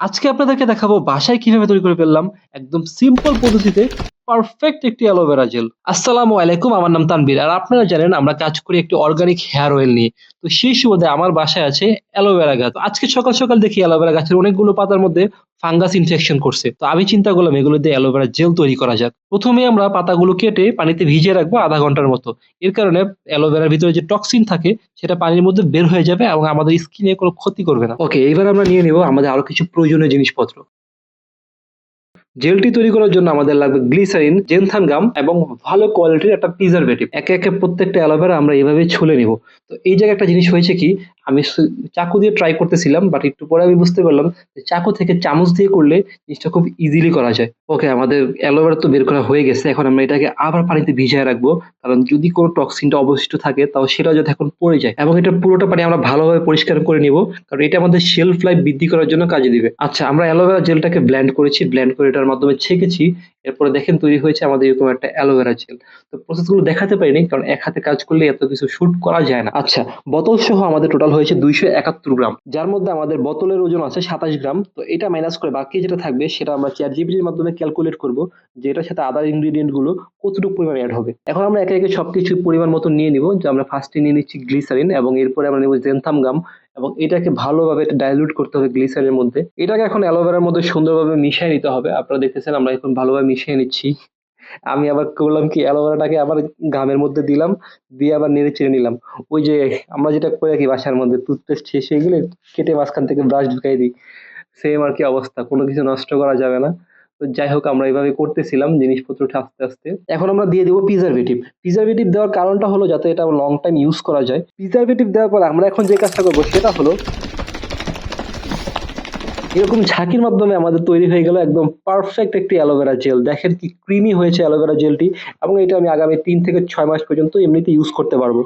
আজকে আপনাদেরকে দেখাবো বাসায় কিভাবে তৈরি করে ফেললাম একদম সিম্পল পদ্ধতিতে পারফেক্ট একটি অ্যালোভেরা জেল। আসসালামু আলাইকুম, আমার নাম তানভীর। আর আপনারা জানেন আমরা কাজ করি একটি অর্গানিক হেয়ার অয়েল নিয়ে। তো সেই সুবাদে আমার বাসায় আছে অ্যালোভেরা গাছ। তো আজকে সকাল সকাল দেখি অ্যালোভেরা গাছের অনেকগুলো পাতার মধ্যে ফাঙ্গাস ইনফেকশন করছে। তো আমি চিন্তা করলাম এগুলো দিয়ে অ্যালোভেরা জেল তৈরি করা যাক। প্রথমে আমরা পাতাগুলো কেটে পানিতে ভিজিয়ে রাখবো আধা ঘন্টার মতো। এর কারণে অ্যালোভেরার ভিতরে যে টক্সিন থাকে সেটা পানির মধ্যে বের হয়ে যাবে এবং আমাদের স্কিনে কোনো ক্ষতি করবে না। ওকে, এবার আমরা নিয়ে নিব আমাদের আরো কিছু প্রয়োজনীয় জিনিসপত্র। জেলটি তৈরি করার জন্য আমাদের লাগবে গ্লিসারিন, জেনথান গাম এবং ভালো কোয়ালিটির একটা প্রিজারভেটিভ। একে একে প্রত্যেকটা অ্যালোভেরা আমরা এভাবে ছুলে নিব। তো এই জায়গায় একটা জিনিস হয়েছে কি, আমি চাকু দিয়ে ট্রাই করতেছিলাম, বাট একটু পরে আমি বুঝতে পারলাম যে চাকু থেকে চামচ দিয়ে করলে জিনিসটা খুব ইজিলি করা যায়। ওকে, আমাদের অ্যালোভেরা তো বের করা হয়ে গেছে। এখন আমরা এটাকে আবার পানিতে ভিজিয়ে রাখবো, কারণ যদি কোনো টক্সিনটা অবশিষ্ট থাকে তাও সেটা যাতে এখন পড়ে যায়, এবং এটা পুরোটা পানি আমরা ভালোভাবে পরিষ্কার করে নিব, কারণ এটা আমাদের শেলফ লাইফ বৃদ্ধি করার জন্য কাজে দিবে। আচ্ছা, আমরা অ্যালোভেরা জেলটাকে ব্লেন্ড করেছি, ব্লেন্ড করে এটার মাধ্যমে ছেঁকেছি। এরপরে দেখেন তৈরি হয়েছে আমাদের এরকম একটা অ্যালোভেরা জেল। তো প্রসেস গুলো দেখাতে পারিনি, কারণ এক হাতে কাজ করলে এত কিছু শুট করা যায় না। আচ্ছা, বোতল সহ আমাদের টোটাল হয়েছে 271 গ্রাম, যার মধ্যে আমাদের বোতলের ওজন আছে 27 গ্রাম। তো এটা মাইনাস করে বাকি যেটা থাকবে সেটা আমরা চ্যাট জিপিটির মাধ্যমে ক্যালকুলেট করব যে এটার সাথে আদার ইনগ্রেডিয়েন্ট গুলো কতটুকু পরিমাণ অ্যাড হবে। এখন আমরা একে একে সবকিছু পরিমাণ মতো নিয়ে নিব। যে আমরা ফার্স্টে নিয়ে নিচ্ছি গ্লিসারিন, এবং এরপরে আমরা নেব জেনথাম গাম, এবং এটাকে ভালোভাবে ডাইলুট করতে হবে গ্লিসারিনের মধ্যে। এটাকে এখন অ্যালোভেরার মধ্যে সুন্দরভাবে মিশিয়ে নিতে হবে। আপনারা দেখতেছেন আমরা এখন ভালোভাবে মিশিয়ে নিচ্ছি। আমি আবার করলাম কি, অ্যালোভেরাটাকে আবার ঘামের মধ্যে দিলাম, দিয়ে আবার নেড়ে চেড়ে নিলাম। ওই যে আমরা যেটা করে রাখি বাসার মধ্যে, টুথপেস্ট শেষ হয়ে গেলে কেটে মাঝখান থেকে ব্রাশ ঢুকাই দিই, সেম আর কি অবস্থা। কোনো কিছু নষ্ট করা যাবে না। তো যাই হোক, আমরা এইভাবে করতেছিলাম জিনিসপত্রটা আস্তে আস্তে। এখন আমরা দিয়ে দিব প্রিজারভেটিভ। প্রিজারভেটিভ দেওয়ার কারণটা হলো যাতে এটা লং টাইম ইউজ করা যায়। প্রিজারভেটিভ দেওয়ার পর আমরা এখন যে কাজটা করবো সেটা হলো এরকম ঝাঁকির মাধ্যমে আমাদের তৈরি হয়ে গেল একদম পারফেক্ট একটি অ্যালোভেরা জেল। দেখেন কি ক্রিমি হয়েছে অ্যালোভেরা জেলটি, এবং এটা আমি আগামী 3 থেকে 6 মাস পর্যন্ত এমনিতে ইউজ করতে পারবো।